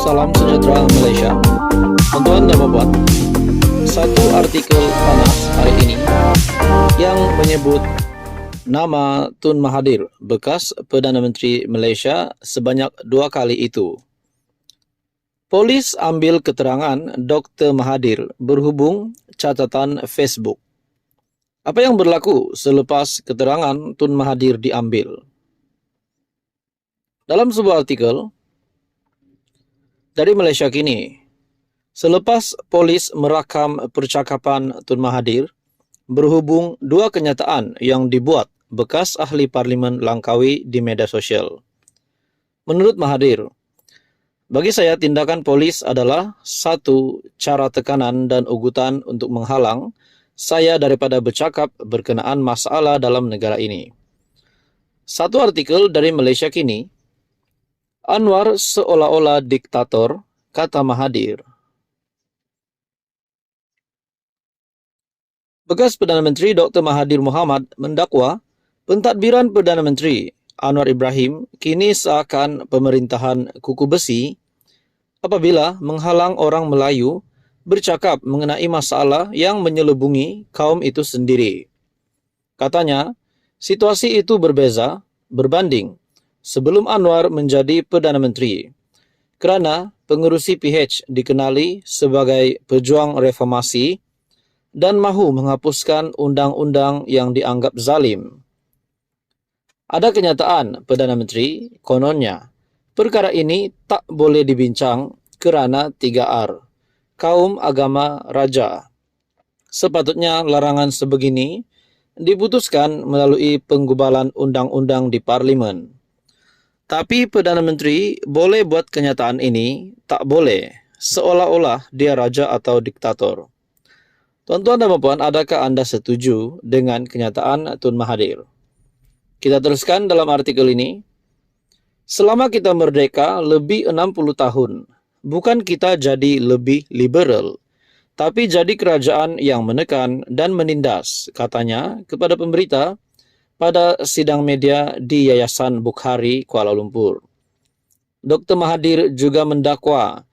Salam sejahtera Malaysia. Tuan-tuan dan puan, satu artikel panas hari ini yang menyebut nama Tun Mahathir, bekas Perdana Menteri Malaysia, sebanyak 2 kali itu. Polis ambil keterangan Dr. Mahathir berhubung catatan Facebook. Apa yang berlaku selepas keterangan Tun Mahathir diambil? Dalam sebuah artikel dari Malaysia Kini, selepas polis merakam percakapan Tun Mahathir berhubung 2 kenyataan yang dibuat bekas ahli Parlimen Langkawi di media sosial. Menurut Mahathir, bagi saya tindakan polis adalah satu cara tekanan dan ugutan untuk menghalang saya daripada bercakap berkenaan masalah dalam negara ini. Satu artikel dari Malaysia Kini, Anwar seolah-olah diktator, kata Mahathir. Bekas Perdana Menteri Dr. Mahathir Mohamad mendakwa pentadbiran Perdana Menteri Anwar Ibrahim kini seakan pemerintahan kuku besi apabila menghalang orang Melayu bercakap mengenai masalah yang menyelubungi kaum itu sendiri. Katanya, situasi itu berbanding sebelum Anwar menjadi Perdana Menteri, kerana pengerusi PH dikenali sebagai pejuang reformasi dan mahu menghapuskan undang-undang yang dianggap zalim. Ada kenyataan Perdana Menteri, kononnya, perkara ini tak boleh dibincang kerana 3R, kaum, agama, raja. Sepatutnya larangan sebegini diputuskan melalui penggubalan undang-undang di Parlimen. Tapi Perdana Menteri boleh buat kenyataan ini, tak boleh, seolah-olah dia raja atau diktator. Tuan-tuan dan puan, adakah anda setuju dengan kenyataan Tun Mahathir? Kita teruskan dalam artikel ini. Selama kita merdeka lebih 60 tahun, bukan kita jadi lebih liberal, tapi jadi kerajaan yang menekan dan menindas, katanya kepada pemberita pada sidang media di Yayasan Bukhari, Kuala Lumpur. Dr. Mahathir juga mendakwa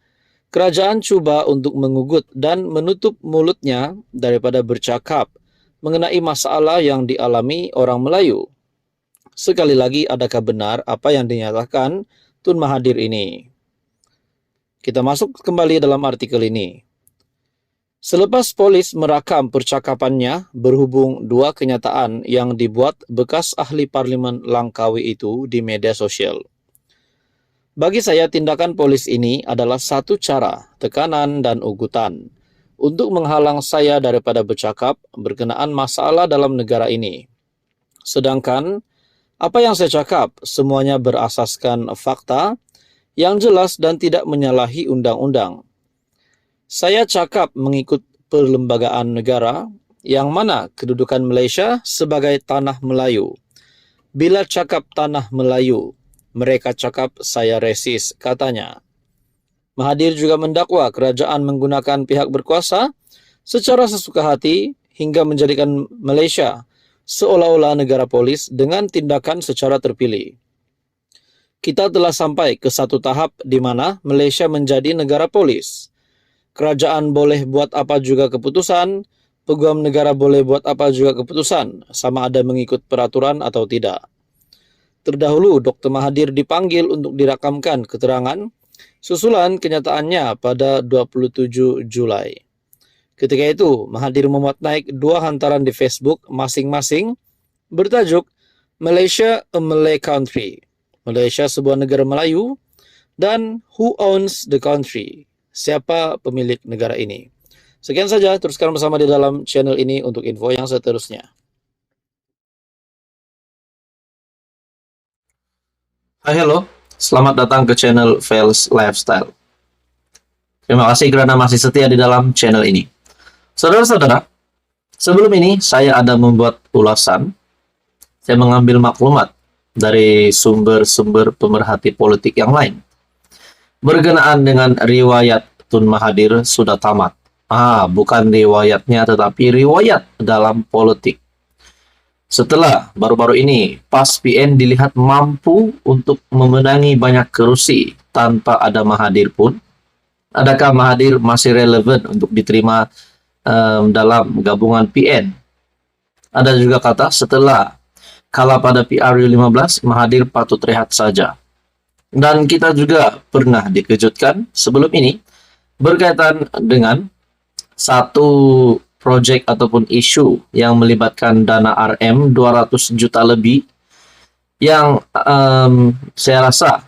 kerajaan cuba untuk mengugut dan menutup mulutnya daripada bercakap mengenai masalah yang dialami orang Melayu. Sekali lagi, adakah benar apa yang dinyatakan Tun Mahathir ini? Kita masuk kembali dalam artikel ini. Selepas polis merakam percakapannya berhubung 2 kenyataan yang dibuat bekas ahli Parlimen Langkawi itu di media sosial. Bagi saya, tindakan polis ini adalah satu cara tekanan dan ugutan untuk menghalang saya daripada bercakap berkenaan masalah dalam negara ini. Sedangkan apa yang saya cakap semuanya berasaskan fakta yang jelas dan tidak menyalahi undang-undang. Saya cakap mengikut perlembagaan negara yang mana kedudukan Malaysia sebagai tanah Melayu. Bila cakap tanah Melayu, mereka cakap saya resis, katanya. Mahathir juga mendakwa kerajaan menggunakan pihak berkuasa secara sesuka hati hingga menjadikan Malaysia seolah-olah negara polis dengan tindakan secara terpilih. Kita telah sampai ke satu tahap di mana Malaysia menjadi negara polis. Kerajaan boleh buat apa juga keputusan, peguam negara boleh buat apa juga keputusan, sama ada mengikut peraturan atau tidak. Terdahulu, Dr. Mahathir dipanggil untuk dirakamkan keterangan susulan kenyataannya pada 27 Julai. Ketika itu, Mahathir memuat naik 2 hantaran di Facebook masing-masing bertajuk Malaysia a Malay Country, Malaysia sebuah negara Melayu, dan Who Owns the Country, siapa pemilik negara ini. Sekian saja, teruskan bersama di dalam channel ini untuk info yang seterusnya. Hai, hello. Selamat datang ke channel Vels Lifestyle. Terima kasih kerana masih setia di dalam channel ini. Saudara-saudara, sebelum ini saya ada membuat ulasan. Saya mengambil maklumat dari sumber-sumber pemerhati politik yang lain berkenaan dengan riwayat Tun Mahathir sudah tamat. Bukan riwayatnya tetapi riwayat dalam politik. Setelah baru-baru ini PAS PN dilihat mampu untuk memenangi banyak kerusi tanpa ada Mahathir pun? Adakah Mahathir masih relevan untuk diterima dalam gabungan PN? Ada juga kata setelah kalah pada PRU15, Mahathir patut rehat saja. Dan kita juga pernah dikejutkan sebelum ini berkaitan dengan satu proyek ataupun isu yang melibatkan dana RM 200 juta lebih yang saya rasa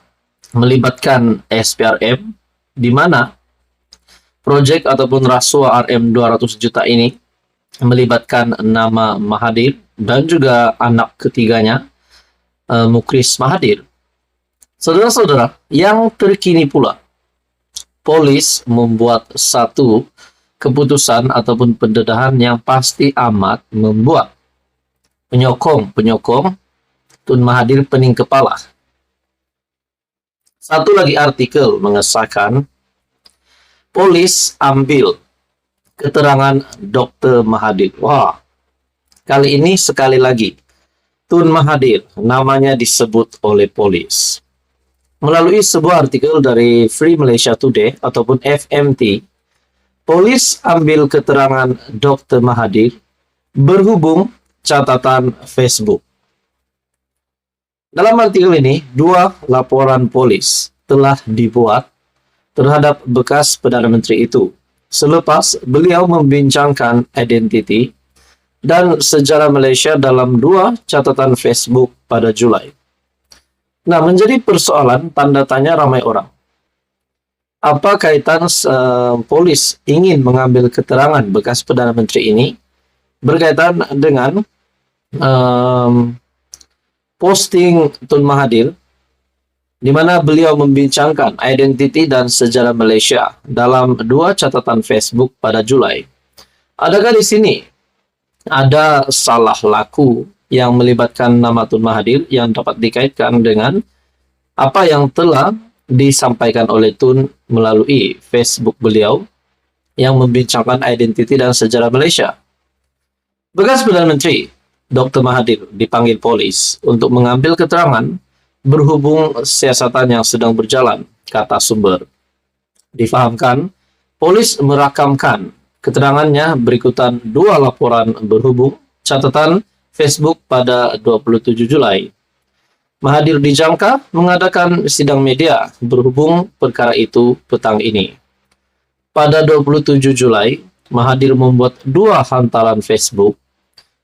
melibatkan SPRM, di mana proyek ataupun rasuah RM 200 juta ini melibatkan nama Mahathir dan juga anak ketiganya, Mukris Mahathir. Saudara-saudara, yang terkini pula, polis membuat satu keputusan ataupun pendedahan yang pasti amat membuat penyokong Tun Mahathir pening kepala. Satu lagi artikel mengesahkan polis ambil keterangan Dr. Mahathir. Wah, kali ini sekali lagi Tun Mahathir namanya disebut oleh polis. Melalui sebuah artikel dari Free Malaysia Today ataupun FMT, polis ambil keterangan Dr. Mahathir berhubung catatan Facebook. Dalam artikel ini, 2 laporan polis telah dibuat terhadap bekas Perdana Menteri itu selepas beliau membincangkan identiti dan sejarah Malaysia dalam 2 catatan Facebook pada Julai. Nah, menjadi persoalan tanda tanya ramai orang. Apa kaitan polis ingin mengambil keterangan bekas Perdana Menteri ini berkaitan dengan posting Tun Mahathir di mana beliau membincangkan identiti dan sejarah Malaysia dalam 2 catatan Facebook pada Julai. Adakah di sini ada salah laku yang melibatkan nama Tun Mahathir yang dapat dikaitkan dengan apa yang telah disampaikan oleh Tun melalui Facebook beliau yang membincangkan identiti dan sejarah Malaysia? Bekas Perdana Menteri Dr. Mahathir dipanggil polis untuk mengambil keterangan berhubung siasatan yang sedang berjalan, kata sumber. Difahamkan, polis merakamkan keterangannya berikutan 2 laporan berhubung catatan Facebook pada 27 Julai. Mahathir dijangka mengadakan sidang media berhubung perkara itu petang ini. Pada 27 Julai, Mahathir membuat 2 hantaran Facebook,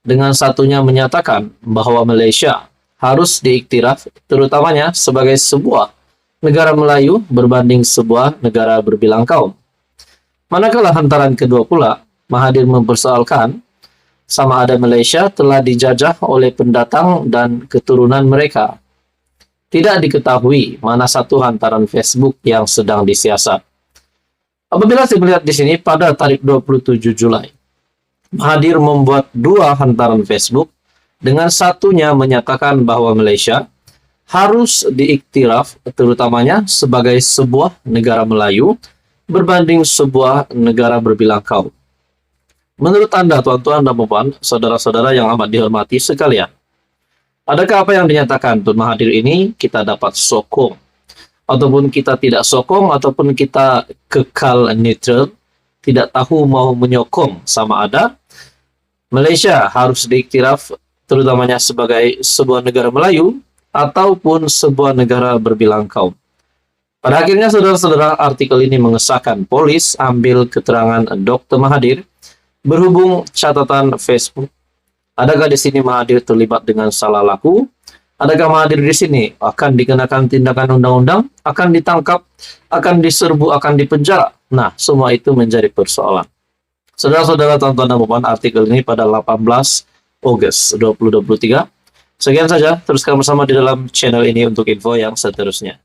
dengan satunya menyatakan bahwa Malaysia harus diiktiraf terutamanya sebagai sebuah negara Melayu berbanding sebuah negara berbilang kaum. Manakala hantaran kedua pula, Mahathir mempersoalkan sama ada Malaysia telah dijajah oleh pendatang dan keturunan mereka. Tidak diketahui mana satu hantaran Facebook yang sedang disiasat. Apabila saya melihat di sini pada tarikh 27 Julai, Mahathir membuat 2 hantaran Facebook, dengan satunya menyatakan bahwa Malaysia harus diiktiraf terutamanya sebagai sebuah negara Melayu berbanding sebuah negara berbilang kaum. Menurut Anda, tuan-tuan dan puan, saudara-saudara yang amat dihormati sekalian, adakah apa yang dinyatakan Tun Mahathir ini kita dapat sokong, ataupun kita tidak sokong, ataupun kita kekal neutral, tidak tahu mau menyokong sama ada Malaysia harus diiktiraf terutamanya sebagai sebuah negara Melayu ataupun sebuah negara berbilang kaum? Pada akhirnya, saudara-saudara, artikel ini mengesahkan polis ambil keterangan Dr. Mahathir berhubung catatan Facebook. Adakah di sini Mahathir terlibat dengan salah laku? Adakah Mahathir di sini akan dikenakan tindakan undang-undang, akan ditangkap, akan diserbu, akan dipenjara? Nah, semua itu menjadi persoalan. Saudara-saudara, tonton dan puan, artikel ini pada 18 Ogos 2023. Sekian saja, teruskan bersama di dalam channel ini untuk info yang seterusnya.